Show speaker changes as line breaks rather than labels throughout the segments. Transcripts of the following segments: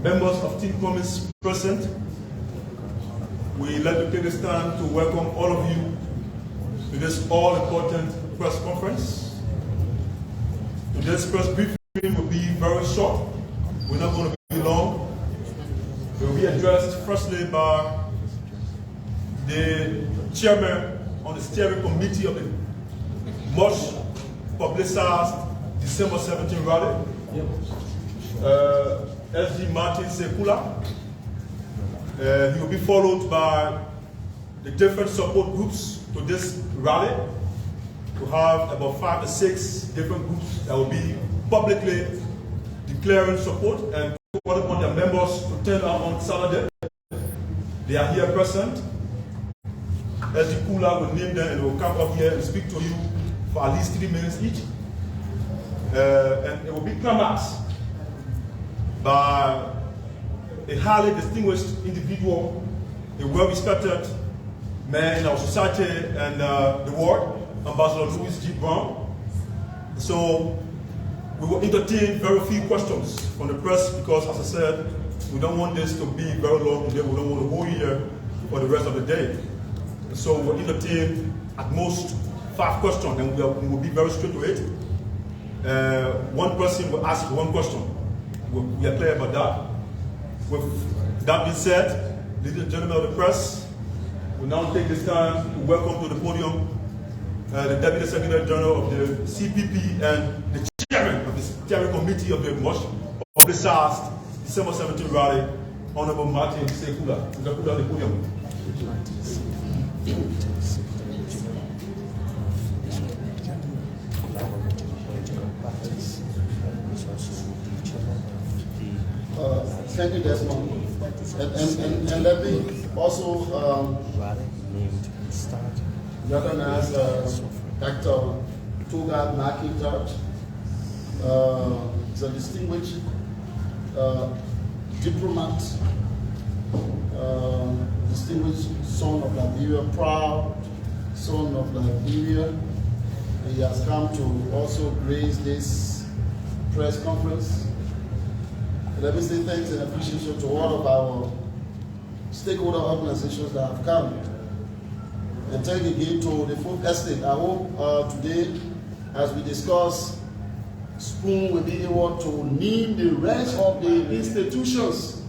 members of Team Promise present, we like to take this time to welcome all of you to this all-important press conference. Today's press briefing will be very short. We're not going to be long. It will be addressed firstly by the chairman on the steering committee of the much publicized December 17 rally, SG Martin Sekula. He will be followed by the different support groups to this rally. We have about 5 to 6 different groups that will be publicly declaring support and calling upon their members to turn out on Saturday. They are here present. SG Kula will name them and will come up here and speak to you for at least 3 minutes each. And it will be climaxed by a highly distinguished individual, a well-respected man in our society and the world, Ambassador Louis G. Brown. So we will entertain very few questions from the press because, as I said, we don't want this to be very long today. We don't want to hold here for the rest of the day. So we'll entertain at most 5 questions, and we will be very straight to it. One person will ask 1 question. We are clear about that. With that being said, ladies and gentlemen of the press, we now take this time to welcome to the podium the Deputy Secretary General of the CPP and the Chairman of the Steering Committee of the much publicized December 17 rally, Honorable Martin Sekula. To the podium.
Thank you, Desmond. And let me also recognize Dr. Tuga McIntosh. He's a distinguished diplomat, distinguished son of Liberia, proud son of Liberia. He has come to also grace this press conference. Let me say thanks and appreciation to all of our stakeholder organizations that have come. And thank again to the Folk Estate. I hope today, as we discuss, Spoon will be able to name the rest of the institutions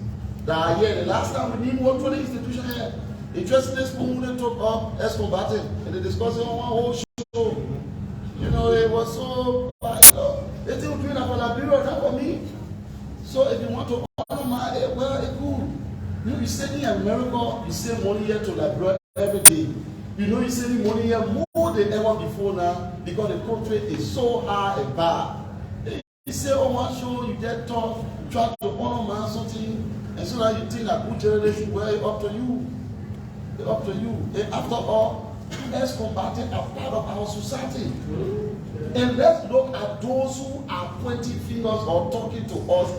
that are here. The last time we named 120 institutions here. Interestingly, Spoon they took up ex-combatant and they discussed it on one whole show. You know, it was so bad. They still doing that for Liberia, not for me. So if you want to honor my, well, it's good. You send in America, you send money here to Liberia every day. You know you're sending money here more than ever before now because the country is so high and bad. You say on one show, you get tough, try to honor man something, and so now you think that good generation, well, it's up to you. It's up to you. And after all, let's combat it as part of our society. And let's look at those who are pointing fingers or talking to us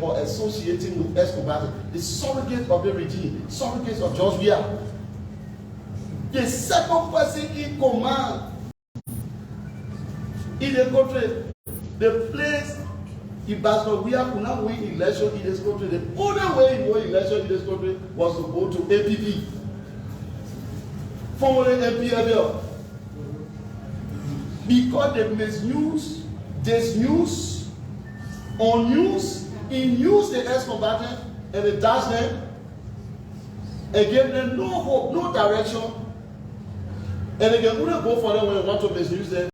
or associating with Escobar, the surrogate of the regime, surrogates of George Weah. The second person in command in the country, the place Ambassador Weah could not win election in this country. The only way he won election in this country was to go to APP, formerly MPLL. Because they misuse, disuse, unuse, in-use the ex-combatant and they dash them and give them no hope, no direction. And they can only go for them when they want to misuse them.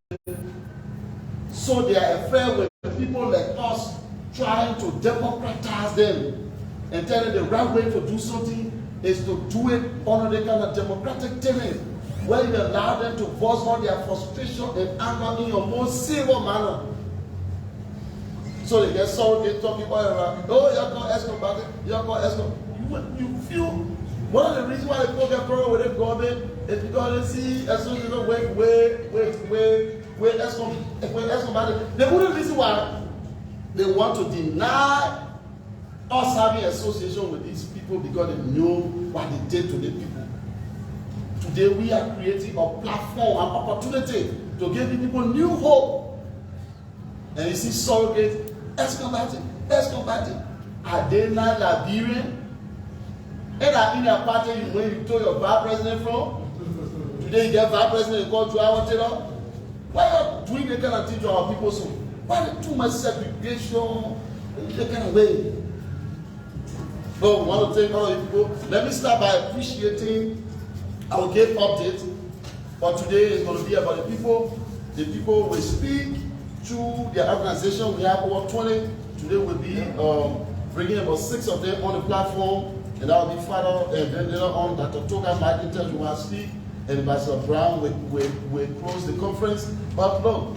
So they are afraid with people like us trying to democratize them and tell them the right way to do something is to do it under the kind of democratic terrain where you allow them to voice all their frustration and anger in your most civil manner. So they get sorry, they talking all around. Oh, you're going to Escobar, you're going to Escobar. You feel one of the reasons why people get problem with the government is because they see as soon as wait, Escobar. The only reason why they want to deny us having association with these people because they know what they did to the people. Today we are creating a platform, an opportunity to give the people new hope. And you see surrogate, ex-combatant. Are they not Liberian? And are in their party when you told your vice president from? Today you get vice president, you call to our tailor. Why are you doing the kind of thing to our people so? Why too much segregation? The kind of way. So we want to thank all of you people. Let me start by appreciating our gate update. But today is going to be about the people. The people will speak to their organization. We have over 20. Today will be bringing about 6 of them on the platform. And that will be Father, and then later on, Dr. Toga McIntyre will speak. And Ambassador Brown will close the conference. But look,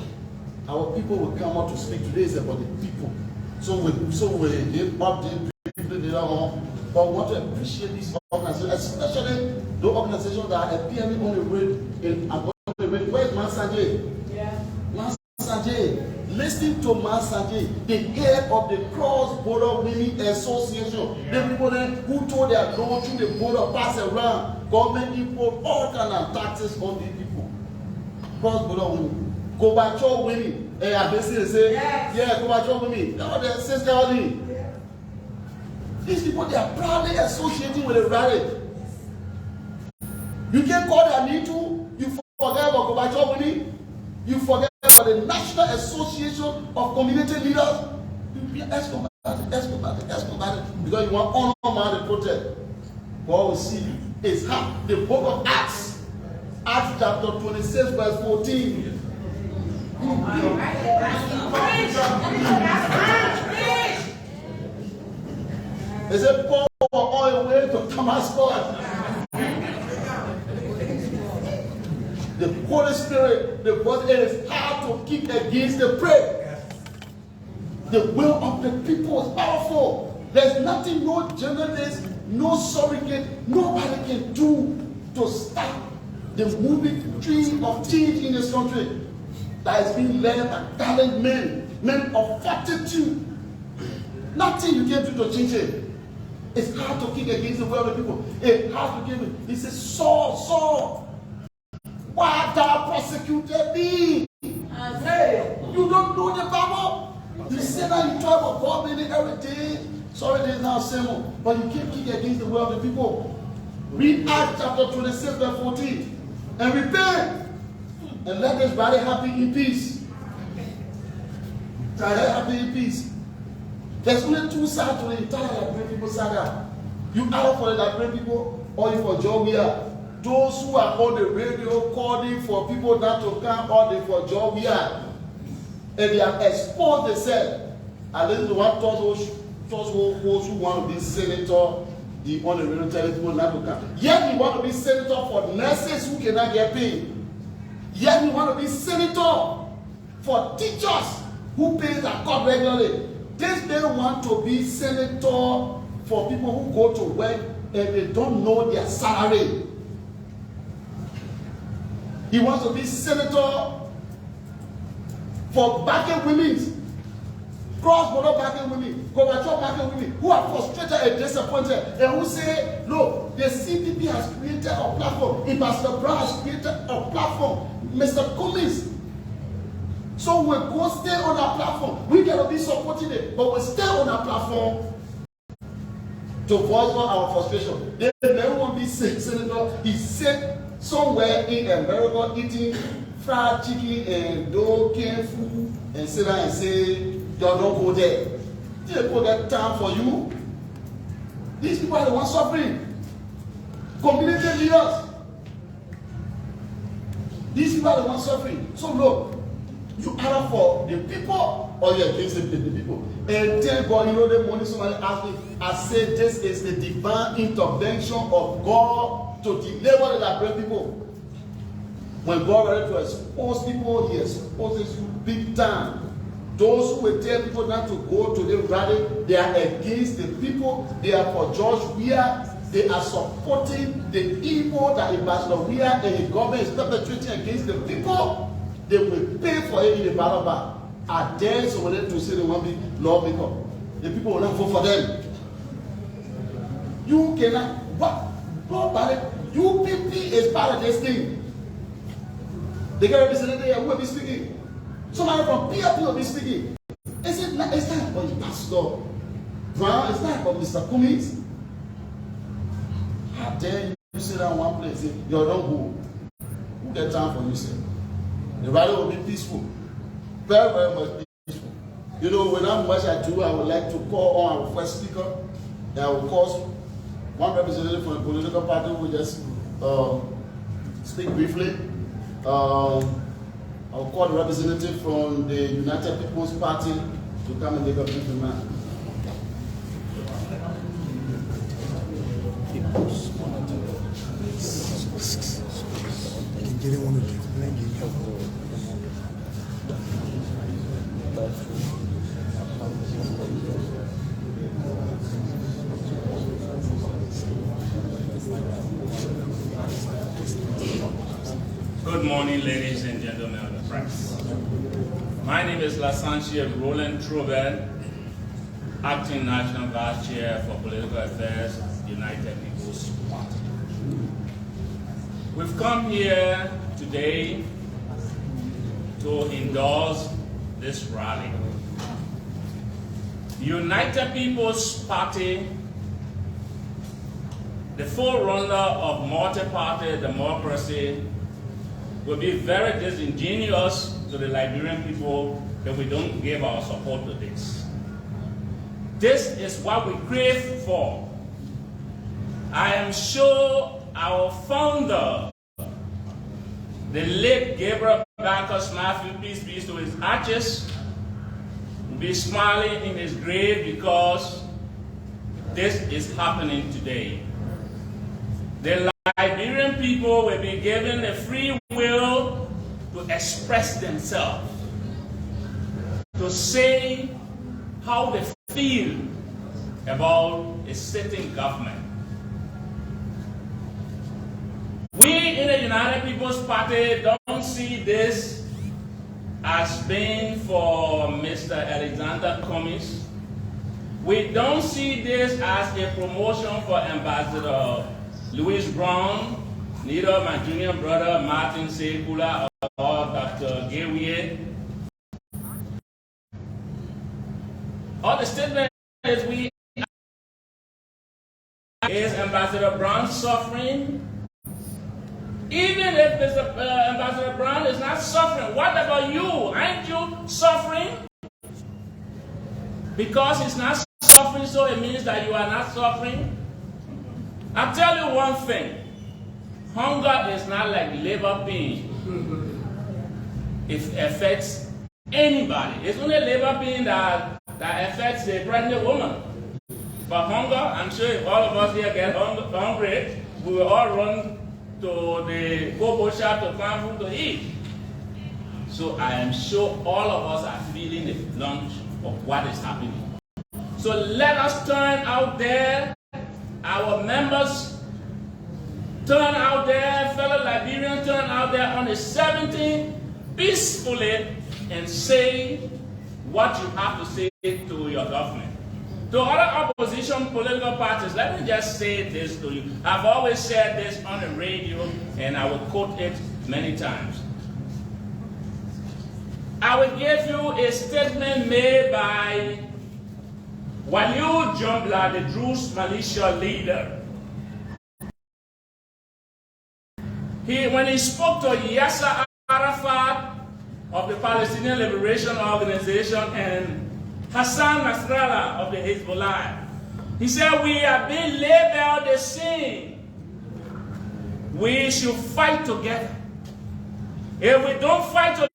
our people will come out to speak. Today is about the people. So we give update people later on. But we want to appreciate these organizations, especially the organizations that are appearing on the road. Where is Mansanje? Yeah. Mansanje. Listening to Mansanje, the head of the Cross-Border Women Association. The people who told their law through the border pass around. Government import all kinds of taxes on these people. Cross-border women. Kobacho women. And I basically say, yeah, Kobacho women. No, they're sister only. These people, they are proudly associating with the rally. You can call their need to, you forget about Kobacho women. You forget about the National Association of Community Leaders. You be escobar, because you want honor man to protect. What we see is how the book of Acts, Acts chapter 26, verse 14. They said, Paul on your way to Damascus. The Holy Spirit, the body, it is hard to kick against the prey. The will of the people is powerful. There's nothing, no journalist, no surrogate, nobody can do to stop the moving tree of change in this country that is being led by gallant men of fortitude. Nothing you can do to change it. It's hard to kick against the will of the people. It's hard to give it. He says, Saul, why have thou persecuted me? You don't know the Bible? You say that you try about God meaning every day. Sorry, there's now sermon. But you can't kick against the will of the people. Read Acts chapter 26, verse 14. And repent. And let this body happy in peace. Try to happy in peace. There's only 2 sides to the entire Liberian people saga. You either for the Liberian people or you for Georgia. Those who are on the radio calling for people not to come or they for Georgia. And they have exposed themselves. And this is what those who want to be senator, they on the radio telling people not to come. Yet you want to be senator for nurses who cannot get paid. Yet you want to be senator for teachers who pay their court regularly. This men want to be senator for people who go to work and they don't know their salary. He wants to be senator for backing women, cross-border backing women, Gorbachev backing women, who are frustrated and disappointed, and who say, look, the CPP has created a platform, Ambassador Brown has created a platform, Mr. Cummings. So we'll go stay on our platform. We cannot be supporting it, but we'll stay on our platform to voice our frustration. They never want to be senator. He said somewhere in America eating fried chicken and dog canned food and sit down and say, y'all don't go there. They put that time for you. These people are the ones suffering. Community leaders. These people are the ones suffering. So look, you either for the people or you're against the people. And tell God, you know the morning somebody asked me, I said this is the divine intervention of God to deliver the Liberian people. When God ready to expose people, he exposes you big time. Those who will tell people not to go to the rally, they are against the people. They are for George Weah. They are supporting the evil that Ambassador Weah and the government is perpetrating against the people. They will pay for it in the battle back. I dare someone to say they want to be lawmaker. The people will not vote for them. You cannot. What? Nobody. UPP is part of this thing. They get represented there. Who will be speaking? Somebody from PRP will be speaking. It's time for the pastor. Brown, it's not about Mr. Cummings. How dare you sit down one place and say, you don't go. Who get time for you, sir? The rally will be peaceful. Very, very much peaceful. You know, without much ado, I would like to call on our first speaker. And I will call one representative from the political party who will just speak briefly. I will call the representative from the United People's Party to come and make a brief remark.
Good morning, ladies and gentlemen of the press. My name is Lasanchia Roland Troubert, Acting National Vice Chair for Political Affairs, United People's Party. We've come here today to endorse this rally. The United People's Party, the forerunner of multi-party democracy, will be very disingenuous to the Liberian people if we don't give our support to this. This is what we crave for. I am sure our founder, the late Gabriel Bacchus Matthew, peace be to his ashes, will be smiling in his grave because this is happening today. The Liberian people will be given the free will to express themselves, to say how they feel about a sitting government. We in the United People's Party don't see this as being for Mr. Alexander Cummings. We don't see this as a promotion for Ambassador Louis Brown, neither my junior brother Martin Sekula or Dr. Gawier. All the statement is is Ambassador Brown suffering? Even if Ambassador Brown is not suffering, what about you? Aren't you suffering? Because he's not suffering, so it means that you are not suffering. I'll tell you one thing. Hunger is not like labor pain. It affects anybody. It's only labor pain that affects a pregnant woman. But hunger, I'm sure if all of us here get hungry, we will all run to the bobo shop to find food to eat. So I am sure all of us are feeling the lunch of what is happening. So let us turn out there. Our members turn out there, fellow Liberians turn out there on the 17th peacefully and say what you have to say to your government. To other opposition political parties, let me just say this to you. I've always said this on the radio and I will quote it many times. I will give you a statement made by Waliu Jumbla, the Druze militia leader. When he spoke to Yasser Arafat of the Palestinian Liberation Organization and Hassan Nasrallah of the Hezbollah, he said, we are being labeled the same. We should fight together. If we don't fight together,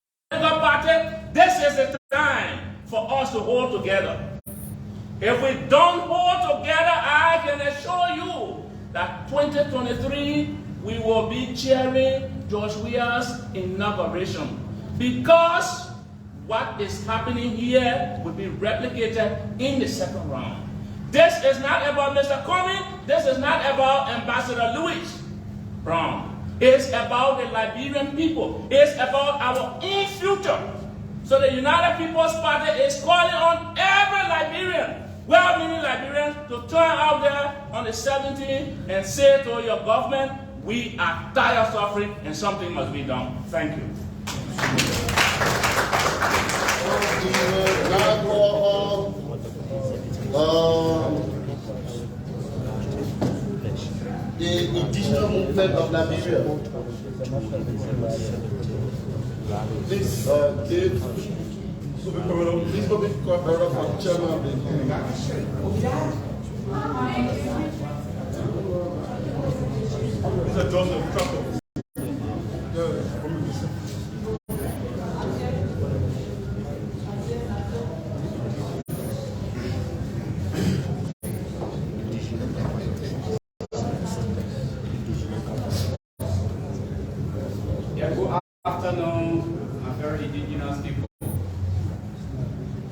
party, this is the time for us to hold together. If we don't hold together, I can assure you that 2023, we will be cheering George Weah's inauguration. Because what is happening here will be replicated in the second round. This is not about Mr. Cummings. This is not about Ambassador Louis Brown. It's about the Liberian people. It's about our own future. So the United People's Party is calling on every Liberian, well-meaning Liberians, to turn out there on the 17th and say to your government, we are tired of suffering and something must be done. Thank you.
The indigenous movement of Liberia. Please, Dave, please go be covered for chairman of the
These are Joseph Truckle.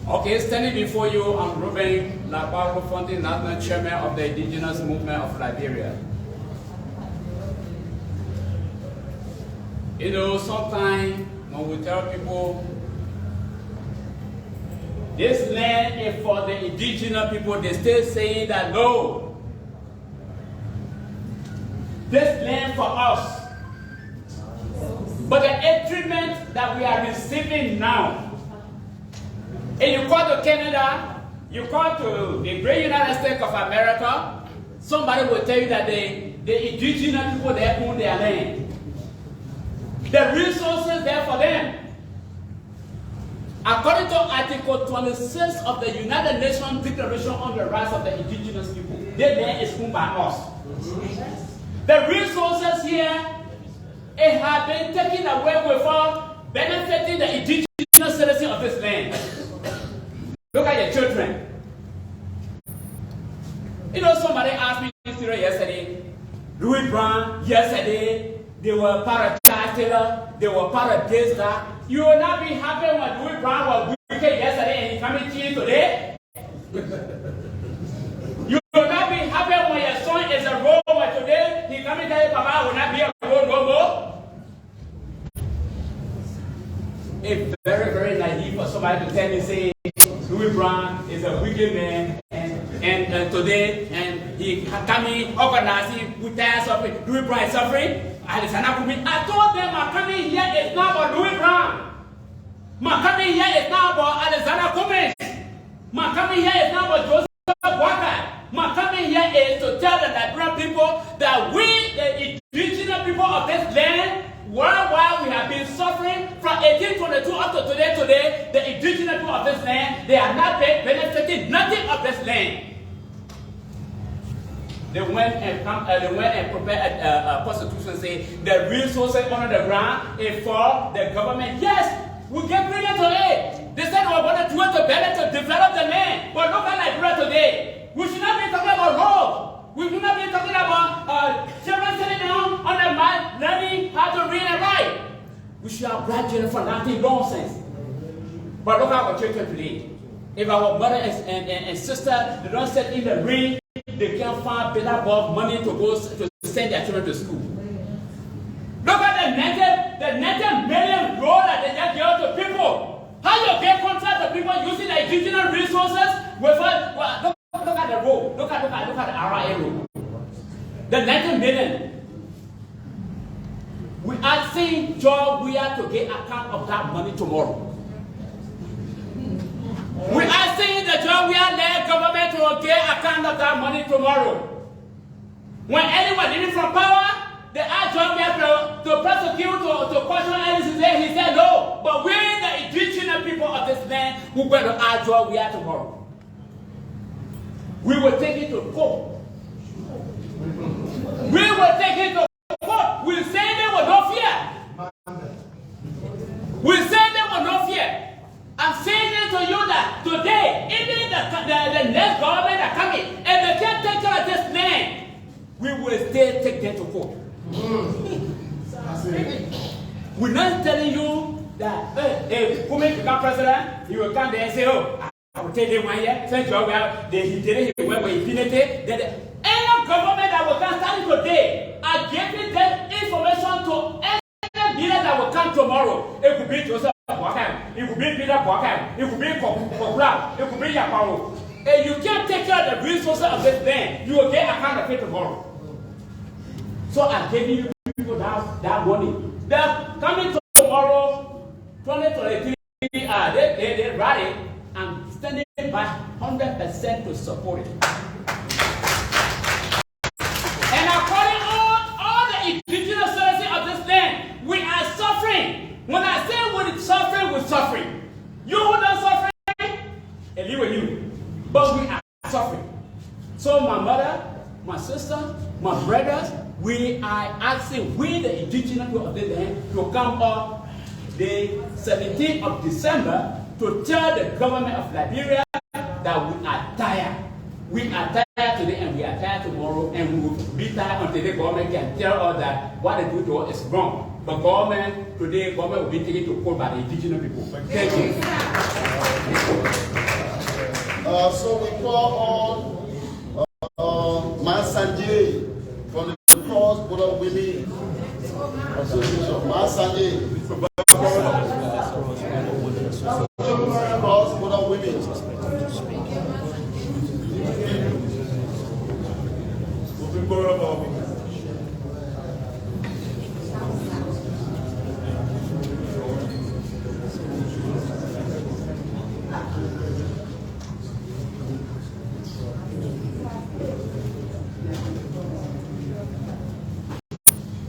Okay, standing before you, I'm Ruben Labaro Fonte, National Chairman of the Indigenous Movement of Liberia. You know, sometimes when we tell people this land is for the indigenous people, they still saying that no, this land for us. But the treatment that we are receiving now, and you go to Canada, you go to the great United States of America, somebody will tell you that the indigenous people, they own their land. The resources there for them. According to Article 26 of the United Nations Declaration on the Rights of the Indigenous People, their land is owned by us. The resources here, it have been taken away without benefiting the indigenous citizens of this land. Look at your children. You know, somebody asked me yesterday, Louis Brown, yesterday, they were part of Charles Taylor, they were part of this, that. You will not be happy when Louis Brown was wicked yesterday and he coming to you today. You will not be happy when your son is a role model today, he coming to you, Papa, I will not be a role model. It's very, very naive for somebody to tell me, say, Louis Brown is a wicked man, and today, and he coming organizing with us suffering. Louis Brown is suffering. I told them my coming here is not about Louis Brown. My coming here is not about Alexander Cummings. My coming here is not about Joseph Walker. My coming here is to tell the Liberian people that we, the indigenous people of this land, worldwide, we have been suffering from 1822 up to today. The indigenous people of this land, they are not benefiting nothing of this land. They went and prepared a constitution saying the resources under the ground is for the government. Yes, we get billion to it. They said we were going to do it to better to develop the land. But look at Liberia today. We should not be talking about roads. We should not be talking about children sitting down on the mat learning how to read and write. We should have graduated from nothing nonsense. But look at our children today. If our mother and sister, they don't sit in the ring, they can't find better money to go to send their children to school. Look at the 90 million road that they just give to people. How you get contract to people using the indigenous resources? Look at the road. Look at the RIA road. The 90 million. We are saying, Joe, we are to get account of that money tomorrow. We are saying that Joe, we are the government to get account of that money tomorrow. When anyone leaving from power, they ask John to prosecute, to question anything. He said no. But we, the indigenous people of this land, who going to ask John we are tomorrow. We will take it to court. We will take it to court. We say them with no fear. We say them with no fear. I'm saying it to you that today, even the next government that coming, if they can't take care of this land, we will still take them to court. We're not telling you that if Kume become president, he will come there and say, oh, I will take them 1 year, since you are they did it when we finished it. Any government that will come starting today are giving them information to any leader that will come tomorrow. It could be Joseph Wakam, it could be Peter Wakam, it could be Kokura, it could be Yaparo. And you can't take care of the resources of this land, you will get account of it tomorrow. So I'm giving you people that money. They're coming tomorrow, 2023, they ready. I'm standing by 100%. 100% to support it. And according all the indigenous citizens of this land, we are suffering. When I say we're suffering, we're suffering. You who not suffering, and you and you. But we are suffering. So my mother, my sister, my brothers, we are asking we the indigenous people of the land to come up the 17th of December to tell the government of Liberia that we are tired. We are tired today and we are tired tomorrow, and we will be tired until the government can tell us that what they do to us is wrong. But government will be taken to court by the indigenous people. Thank you.
So we call on Masanje from the Cross Border Women Association. Masanje. Cross Border Women.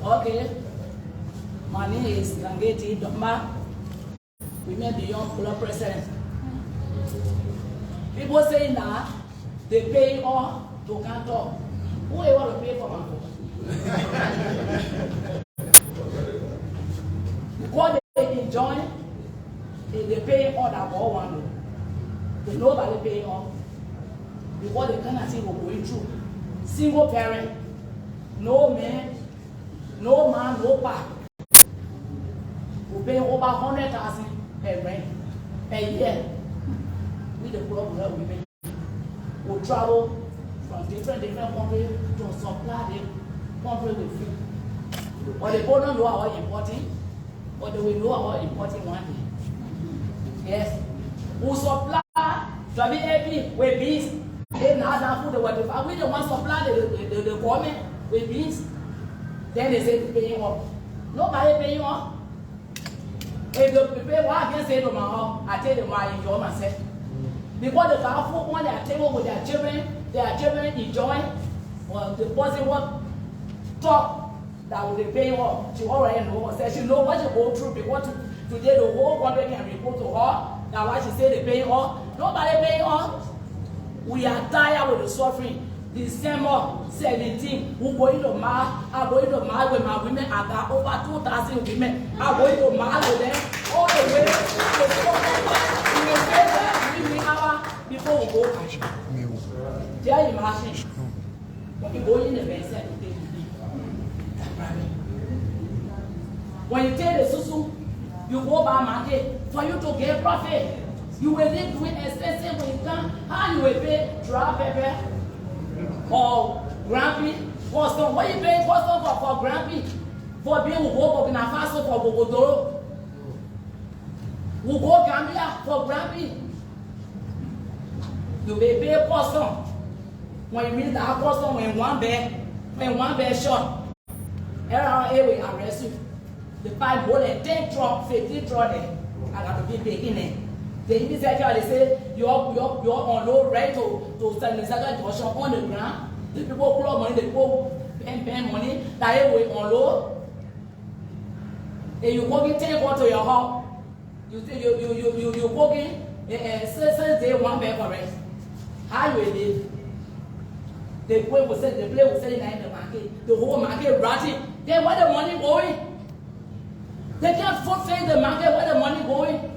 Okay, my name is Langeti Doma. Women Beyond Club President. People say now they pay all to can't talk. Who they want to pay for my phone? Because they enjoy, they pay all that all one. They nobody pay all. Because they cannot see what we're going through. Single parent, no man, no man, no pa. We pay over 100,000 per rent per year. With the problem we make, we travel from different countries to supply the country with food. But they don't know our importing, but they will know our importing one day. Yes, we supply WAP with beans. They now have food. We the one supply the government with beans. Then they say to pay up. Nobody pay you up. If the people what I can say to my house, I tell them why I enjoy myself. Because the powerful on their table with their children enjoy, or the person what talk that will be paying her. She already know. Said she know what she go through because today the whole country can report to her. That's why she say they pay her. Nobody pay her. We are tired with the suffering. December 17, we're going to march. I'm going to march with my women. I got over 2,000 women. I'm going to march with them all the way to we will stay there 3 hours before we go. Tell you, Martin, when you go in the bed, when you take the susu, you go by market for you to get profit. You will need to expensive when you come. How you will pay dry pepper or Grampy? Custom. What you pay custom for Grampy? For being who go Burkina Faso for Bogodoro? Who go Gambia for Grampy? You may pay custom. When you meet that custom when one bear shot, LRA will arrest you. The pipe more than 10 truck, 15 truck there. I got to be taking it. They say you're on low rate to send the second portion on the ground. The people pull up money, they go pay money, that way on low. And you go get 10 go to your house. You go get since day one bag for rest. How you live? The play will sell in the market. The whole market rotting. Then where the money going? They can't fulfill the market where the money going.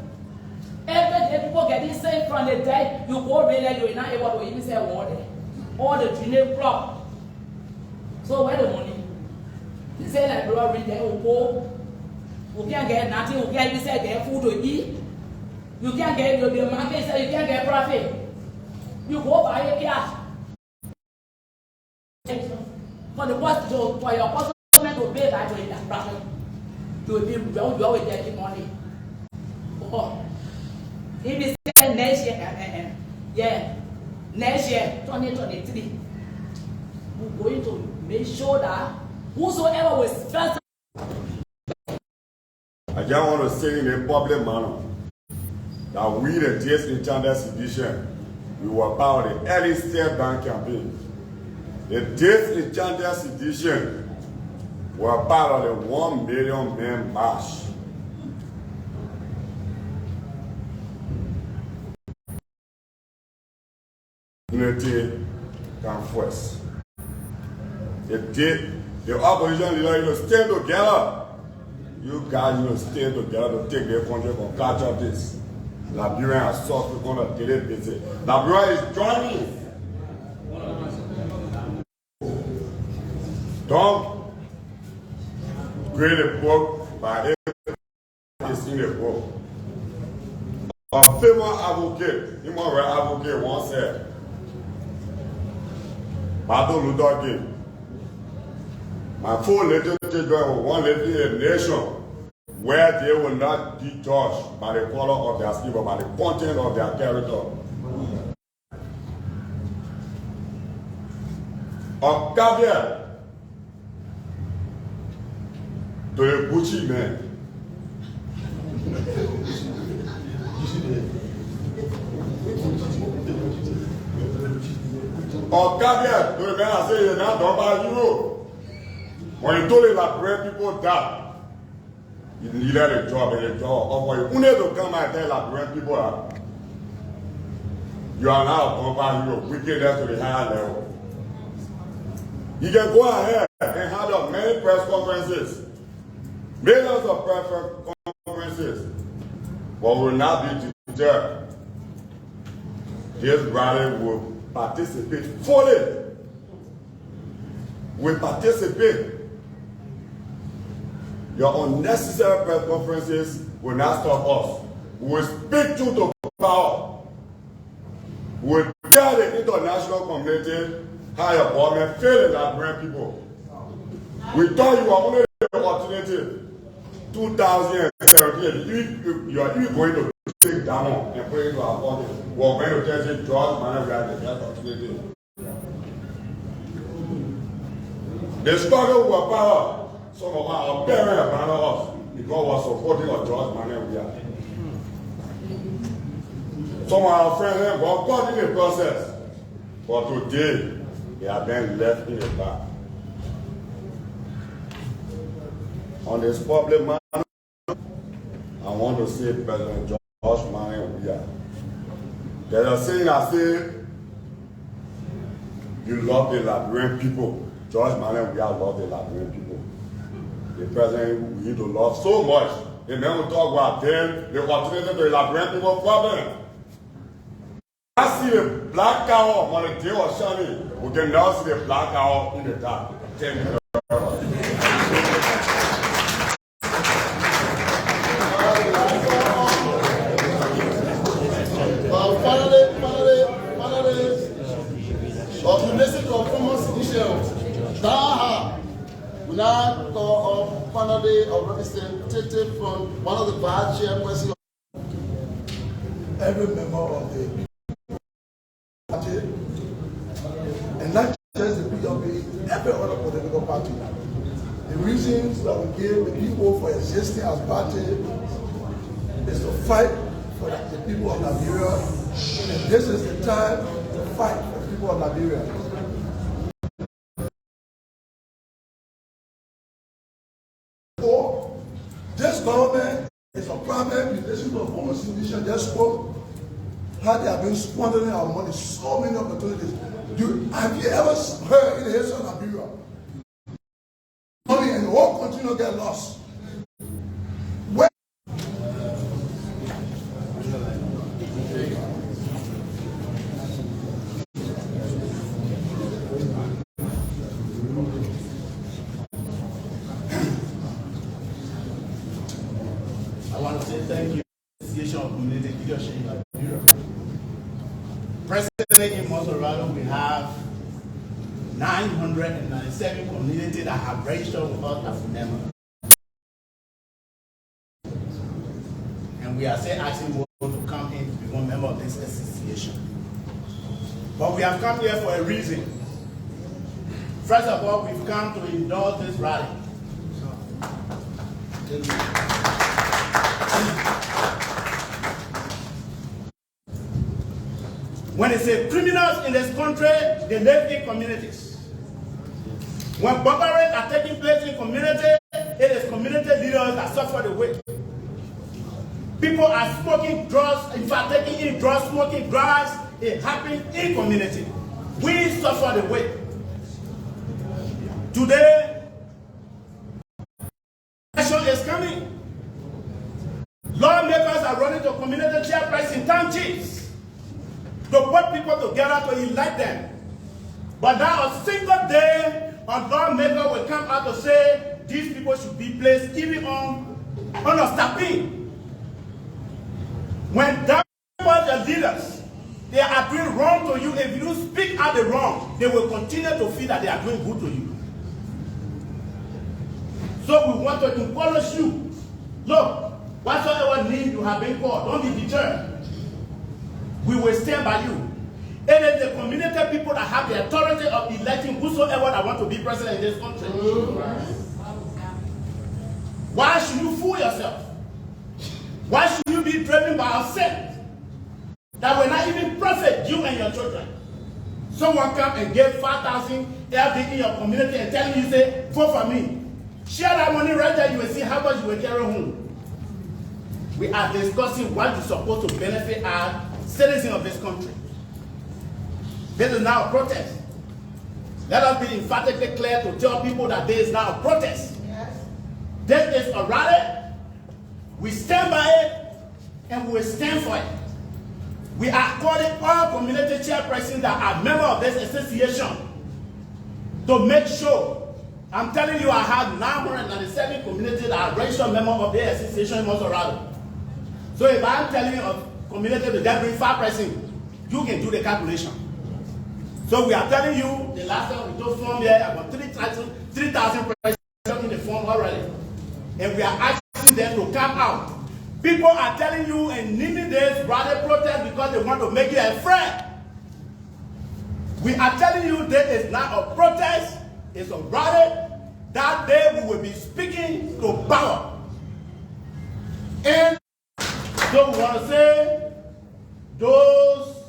Every day people getting saved from the dead, you go really, you're not able to even say water. All the drainage crop. So where the money? They say like bro, read there, you go. You can't get nothing, you can't even say get food to eat. You can't get the market, say you can't get profit. You go buy a cash. For the cost for your customer to pay back to that profit. To be you always getting money. Oh. If you say next year, next year, 2023, we're going to make sure that whosoever was first.
I just want to say in a public manner that we, the DS Intended Division, We were part of the early State Bank campaign. The disenchanted sedition were part of the 1 million man march. Unity come first. The opposition leader, stay together. You guys, stay together to take their country from catch up this. Liberia has suffered on a daily basis. Liberia is joining. Don't create a book by it's in the book. A famous advocate, immoral advocate once said, Martin Luther King, my four little children will one live in a nation where they will not be judged by the color of their skin or by the content of their character. Octavia to the Gucci man. Octavia to the man I say, you're not done by you. When you told the Liberian people that, you needed a job and a job offer you. You need to come and tell Liberian people that you are now done by you, wickedness to the higher level. You can go ahead and have many press conferences, millions of press conferences, but will not be deterred. This rally will participate fully. Will participate. Your unnecessary press conferences will not stop us. We will speak truth to power. We will tell the international community how your government failed the Liberian people. We thought you were only the alternative. 2017, you are even going to take down and put it into our body. We are going to tell you, George Manning, we are the best alternative. The struggle with power. Some of our parents abandoned us because we were supporting a George Manning we are. Some of our friends were caught in the process, but today they have been left in the back. On this public matter, I want to say President George Manning we are. There's a saying I say, you love the Liberian people. George Manning we are love the Liberian people. The president we need to love so much. The men will talk about them, the alternative to the Liberian people problem. I see the black cow on the day of shining. We can now see the black cow in the dark. Thank you.
Now call of finally of representative from one of the vice chairpersons.
Every member of the party, and not just the PWP, every other political party. The reasons that we give the people for existing as party is to fight for the people of Liberia, and this is the time to fight for the people of Liberia. This government is a problem. You listen to a former institution just spoke how they have been squandering our money, so many opportunities. Have you ever heard in the history of Liberia? Money and the whole country will get lost. Where
thank you, Association of Community Leadership in Liberia. Presently in Monserrato, we have 997 communities that have registered with us as members. And we are still asking more to come in to become member of this association. But we have come here for a reason. First of all, we've come to endorse this rally. When they say criminals in this country, they live in communities. When burglaries are taking place in community, it is community leaders that suffer the weight. People are smoking drugs, in fact, taking in drugs, smoking drugs, it happens in community. We suffer the weight. Today, election is coming. Lawmakers are running to community chairperson, town chiefs, to put people together to elect them. But now a single day, a lawmaker will come out to say these people should be placed even on a stopping. When that was the leaders, they are doing wrong to you. If you speak out the wrong, they will continue to feel that they are doing good to you. So we want to encourage you. Look, whatsoever need you have been called, don't be deterred. We will stand by you. It is the community people that have the authority of electing whosoever that want to be president in this country. Why should you fool yourself? Why should you be driven by a sin that will not even profit you and your children? Someone come and give 5,000 LD in your community and tell you, say, vote for me. Share that money right there, you will see how much you will carry home. We are discussing what is supposed to benefit our citizens of this country. This is now a protest. Let us be emphatically clear to tell people that there is now a protest. Yes. This is a rally. We stand by it and we will stand for it. We are calling all community chairpersons that are members of this association to make sure. I'm telling you, I have 997 communities that are registered members of the association in Monserrado. So if I'm telling you a community that bring 5%, you can do the calculation. So we are telling you, the last time we took form here, about 3,000 in the form already. And we are asking them to come out. People are telling you and needing this rally protest because they want to make you afraid. We are telling you this is not a protest, it's a rally. That day we will be speaking to power. And so we want to say, those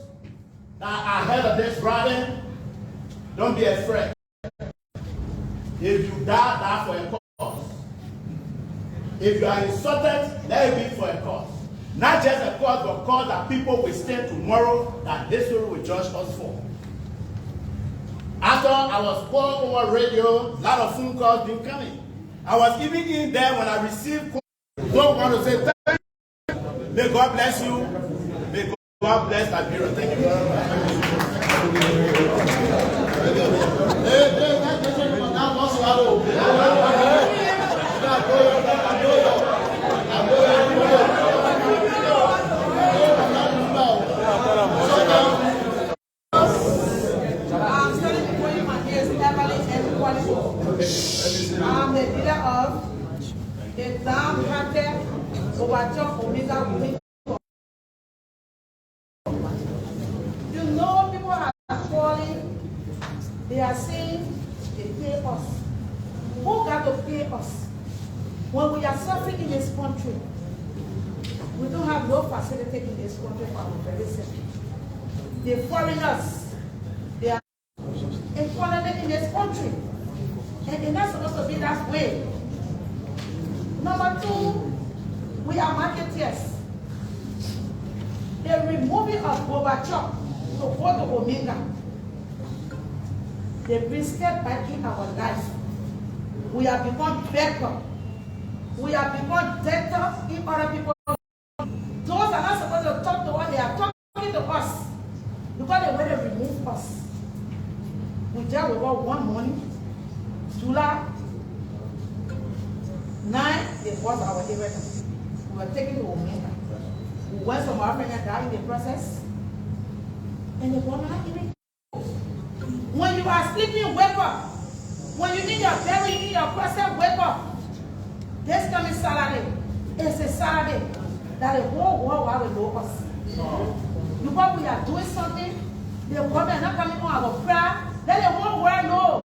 that are ahead of this rally, don't be afraid. If you die for a cause. If you are insulted, let it be for a cause. Not just a cause, but a cause that people will stand tomorrow that history will judge us for. After I was called over radio, a lot of phone calls been coming. I was even in there when I received calls. Don't want to say thank you. May God bless you. May God bless Liberia. Thank you very much.
I'm the leader of the downhearted Overture Omega. You know, people are calling, they are saying they pay us. Who got to pay us? When we are suffering in this country, we don't have no facility in this country for our very safety. The foreigners, they are employed in this country. And it's not supposed to be that way. Number two, we are marketeers. The removing of Gorbachev to go to Omega, they brisket back in our life. We have become better. We have become better in other people. Those are not supposed to talk to us, they are talking to us. Because they want to remove us. We just over one morning. July 9, they bought our area. We were taken to Omega. We went from our friend and died in the process. And the woman not even. When you are sleeping, wake up. When you need your belly, in your process, wake up. This coming Saturday, it's a Saturday that the whole world will know us. Because we are doing something, the government not coming on our prayer, let the whole world know.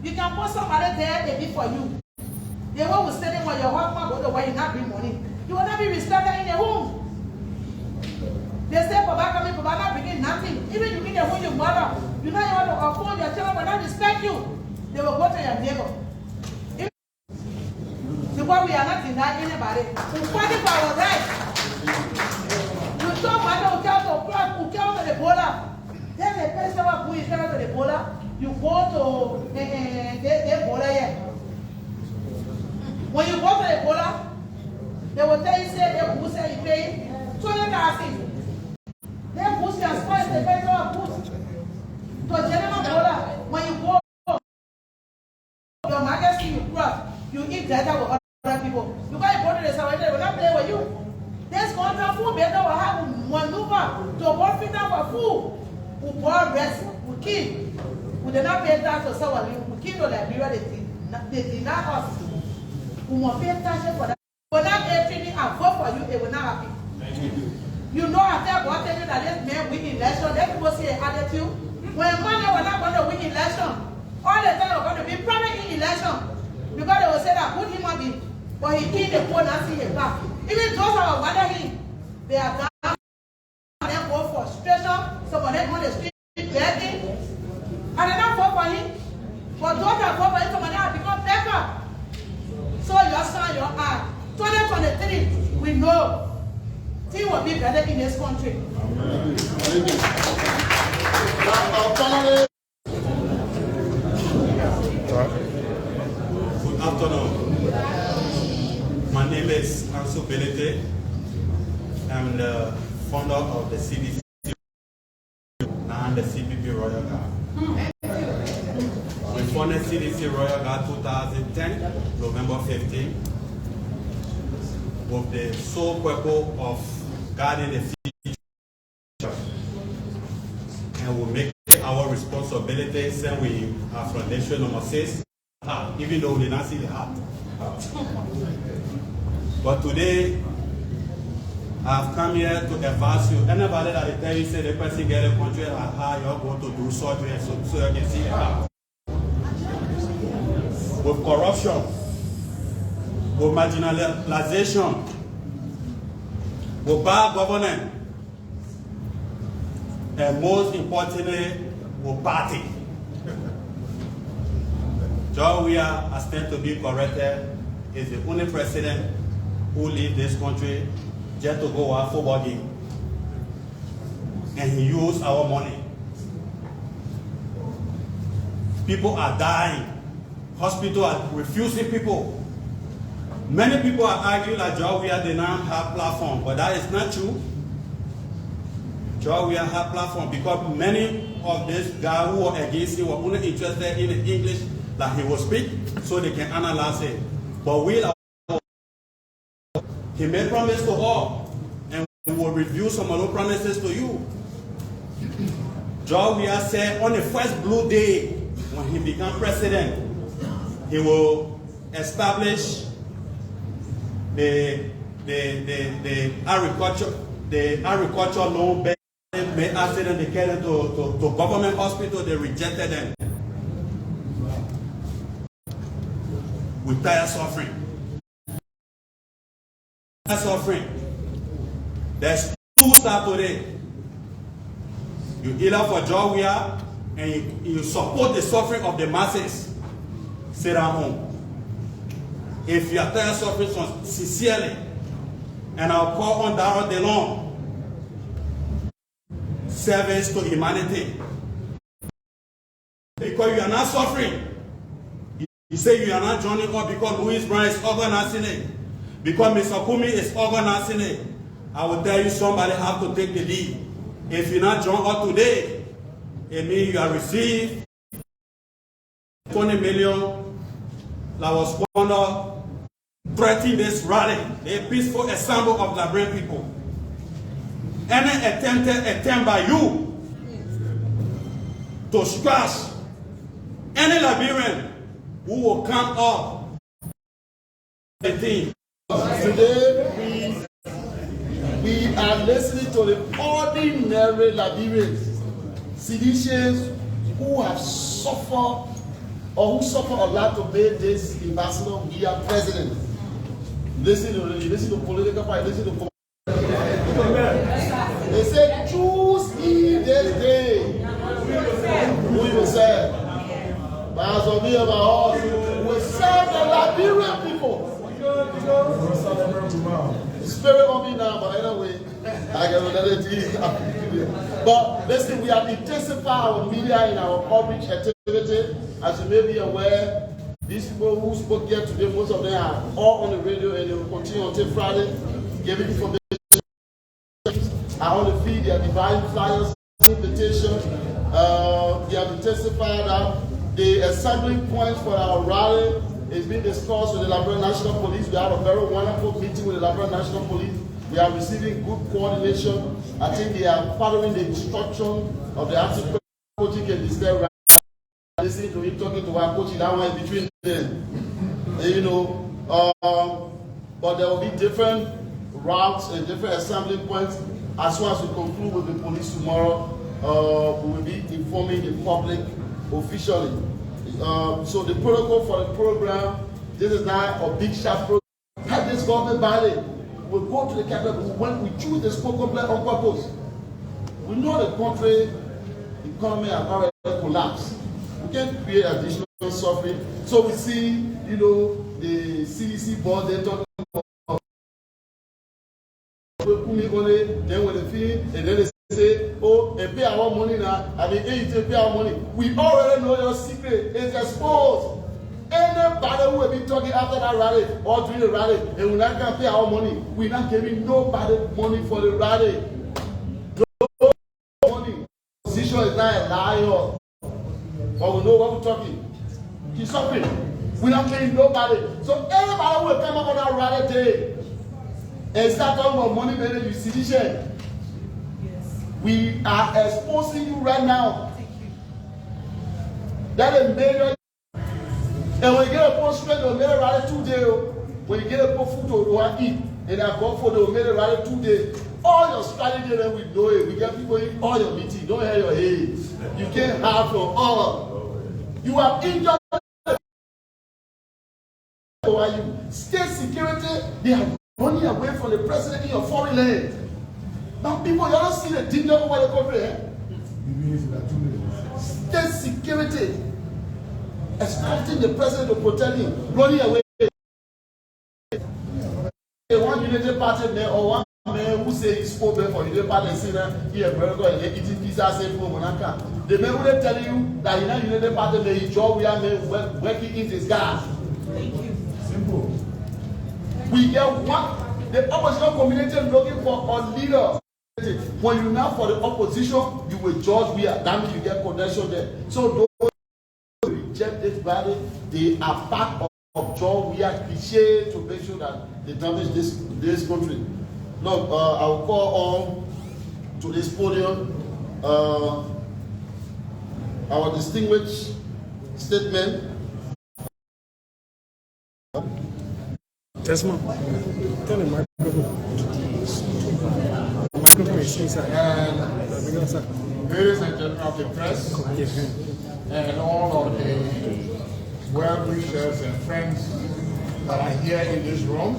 You can put somebody there, they be for you. They won't be standing when your husband go to where you not bring money. You will not be respected in the home. They say, Papa coming, Papa not bringing nothing. Even you meet them when your mother, you know you want to afford your children, but not respect you. They will go to your neighbor. Because we are not denying anybody. We're fighting for our rights. You talk about who came to the border. Then the person who is coming to the border, you go to the border here. When you go to the border, they will tell you, say, they will say you pay 20,000. They boost your spice, they pay your boost. To general border, when you go, your majesty, you cross, you eat better with other people. You guys go to the Saudi, they will not play with you. This contract food better will have maneuver to board fit for food. We board rest, we kill. We did not pay tax to someone, we kill to Liberia, they deny us. We must pay tax for that. But not everything and vote for you, they will not happy. You know, I tell God tell you that this man win election, let people see an attitude. When money was not going to win election, all the time we're going to be private in election. Because they will say that good human being, but he killed the poor and see him back. Even those that are under him, they are down, some of them go for frustration, some of them on the street begging, and they don't vote for him. But those that vote for him, some of them have become better. So your son, your eye. 2023, we know things will be better in this country.
Good afternoon. My name is Ansu Belete. I'm the founder of the CDC and the CPP Royal Guard. We founded CDC Royal Guard 2010, November 15, with the sole purpose of guarding the future. And we make our responsibility since we are from nation number 6, even though we did not see the heart. But today, I've come here to advise you. Anybody that tell you, say the person get a country at how you're going to do surgery so you can see the heart. With corruption, with marginalization, with bad governance, and most importantly, with party. George Weah has tend to be corrected, is the only president who leave this country just to go to a football game. And he used our money. People are dying. Hospitals are refusing people. Many people are arguing that George Weah did not have platform, but that is not true. George Weah had platform because many of these guys who were against him were only interested in the English that he will speak so they can analyze it. But he made promise to all, and we will review some of those promises to you. George Weah said on the first blue day when he became president, he will establish the agriculture loan bank. They asked them to get them to government hospital, they rejected them. We tired suffering. There's two stars today. You either for George Weah and you support the suffering of the masses, sit at home. If you are tired suffering sincerely, and I'll call on Darrell DeLong, service to humanity. Because you are not suffering. You say you are not joining up because Louis Brown is organizing it. Because Mr. Kumi is organizing it. I will tell you somebody have to take the lead. If you not join up today, it means you are received 20 million that was squandered, threatening this rally, a peaceful example of Liberian people. Any attempt by you to squash any Liberian who will come up the thing.
Today we are listening to the ordinary Liberians, citizens who have suffered or who suffer a lot to make this ambassador we are president. Listen to political party, listen to they say As of here, we serve the Liberian people. Spirit on me now, but anyway, I can another thing. But listen, we have intensified our media in our coverage activity. As you may be aware, these people who spoke here today, most of them are all on the radio, and they will continue until Friday, giving information. I want to feed their divine flyers, invitation. They have intensified that the assembling points for our rally is being discussed with the Liberia National Police. We have a very wonderful meeting with the Liberia National Police. We are receiving good coordination. I think they are following the instruction of the active coaching and the step right. Listening to him talking to our coach, that one in between them. You know, but there will be different routes and different assembling points. As soon as we conclude with the police tomorrow, we will be informing the public officially. So the protocol for the program, this is not a big shot program. Have this government body. We'll go to the capital. When we choose the spoken plan on purpose, we know the country economy has already collapsed. We can't create additional suffering. So we see, you know, the CDC board, they're talking about then when they feel, and then they say, oh, and pay our money now, and they pay our money. We already know your secret. It's exposed. Anybody who will be talking after that rally or during the rally, and we not can pay our money, we're not giving nobody money for the rally. No money. Position is not a liar. But we know what we're talking. Keep suffering. We're not paying nobody. So anybody who will come up on that rally day and start talking about money, maybe you see this shit. We are exposing you right now. That is major. And when you get a post straight, they'll make a rally 2 days. When you get a post food to eat, and I go for they'll make a rally 2 days. All your strategy, then we know it. We get people in all your meetings. Don't hear your head. You can't have from all. You have injured. Why you? State security, they are running away from the president in your foreign land. Now people, you don't see the danger over the country. State security, expecting the president to protect him, running away. One United Party man or one man who say he spoke for United Party and say that he is very good and eating pizza same for Monaka. The man who tell you that he not United Party man, his job we are man working in his gas. Thank you. Simple. We get one. The opposition community looking for a leader. When you now for the opposition, you will judge we are. That means you get connection there. So those who reject this body, they are part of job. We are cliche to make sure that they damage this country. Look, I will call on to this podium our distinguished statement.
Desmond, tell him microphone.
Ladies and gentlemen of the press, and all of the well-wishers and friends that are here in this room,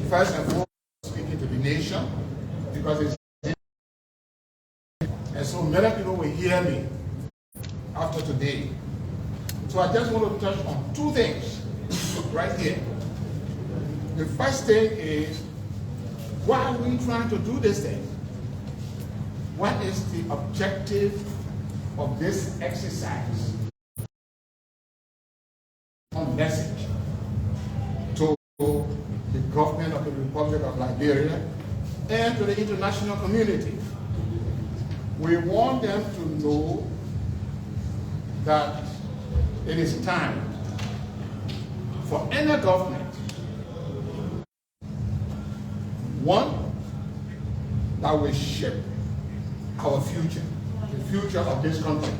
first and foremost, speaking to the nation, because it's and so many people will hear me after today. So I just want to touch on two things right here. The first thing is, why are we trying to do this thing? What is the objective of this exercise? Message to the government of the Republic of Liberia and to the international community. We want them to know that it is time for any government, one that will shape our future, the future of this country.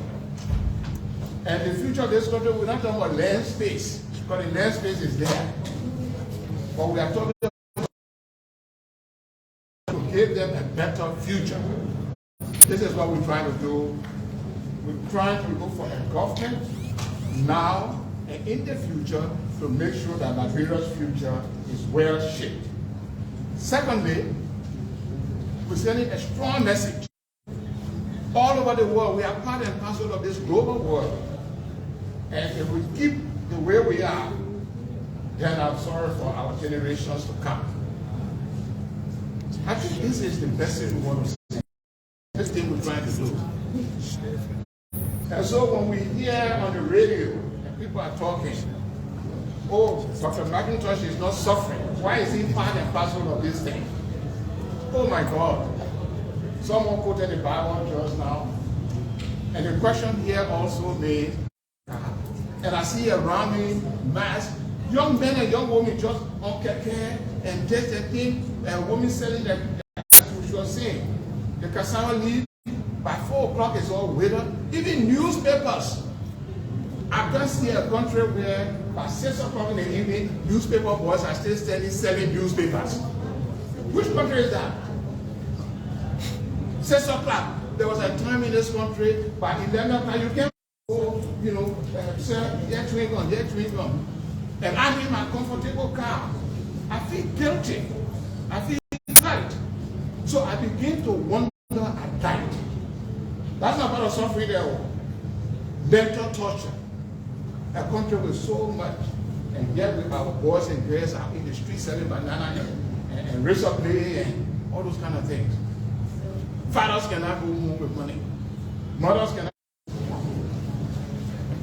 And the future of this country, we're not talking about land space, because the land space is there. But we are talking about to give them a better future. This is what we're trying to do. We're trying to look for a government now and in the future to make sure that Liberia's future is well shaped. Secondly, we're sending a strong message all over the world. We are part and parcel of this global world. And if we keep the way we are, then I'm sorry for our generations to come. I think this is the best thing we want to say. This thing we're trying to do. And so when we hear on the radio and people are talking, oh, Dr. McIntosh is not suffering. Why is he part and parcel of this thing? Oh my God. Someone quoted the Bible just now. And the question here also made, and I see around me mass young men and young women just on keke and just a thing, and women selling their she was saying. The cassava leaf, by 4 o'clock is all withered. Even newspapers. I can't see a country where by 6 o'clock in the evening, newspaper boys are still selling newspapers. Which country is that? 6 o'clock. There was a time in this country, by 11 o'clock, you can go, sir, get chewing gum. And I'm in my comfortable car. I feel guilty. I feel tight. So I begin to wonder at night. That's not part of suffering there. Mental torture. A country with so much, and yet with our boys and girls out in the street selling banana and razor blade and all those kind of things. Fathers cannot go home with money. Mothers cannot.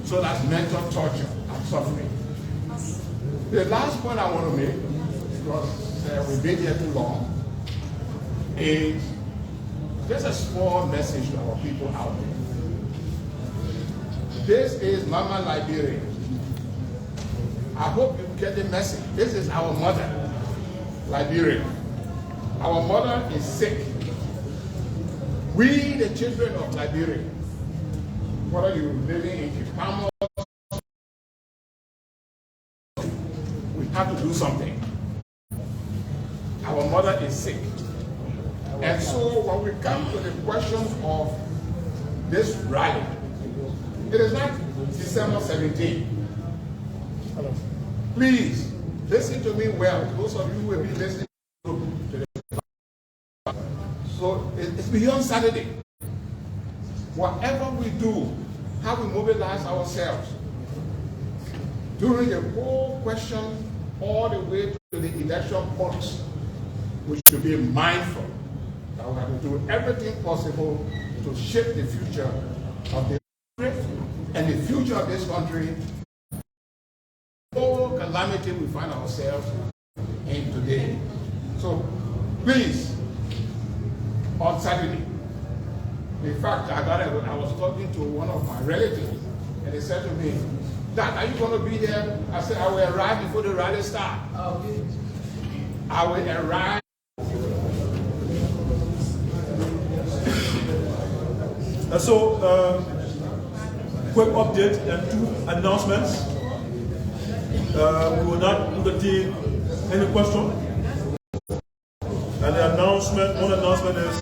So that's mental torture and suffering. The last point I want to make, because we've been here too long, is just a small message to our people out there. This is Mama Liberia. I hope you get the message. This is our mother, Liberia. Our mother is sick. We, the children of Liberia, whether you're living in Kipamo, we have to do something. Our mother is sick. And so when we come to the question of this rally, it is not December 17th. Please, listen to me well. Those of you who will be listening to the so it's beyond Saturday. Whatever we do, how we mobilize ourselves during the whole question all the way to the election polls, we should be mindful that we have to do everything possible to shape the future of the country and the future of this country. All calamity we find ourselves in today. So please, on Saturday, in fact, I was talking to one of my relatives, and he said to me, Dad, are you going to be there? I said, I will arrive before the rally starts. Okay. I will arrive.
So, quick update and 2 announcements. We will not entertain any question. And the announcement, one announcement is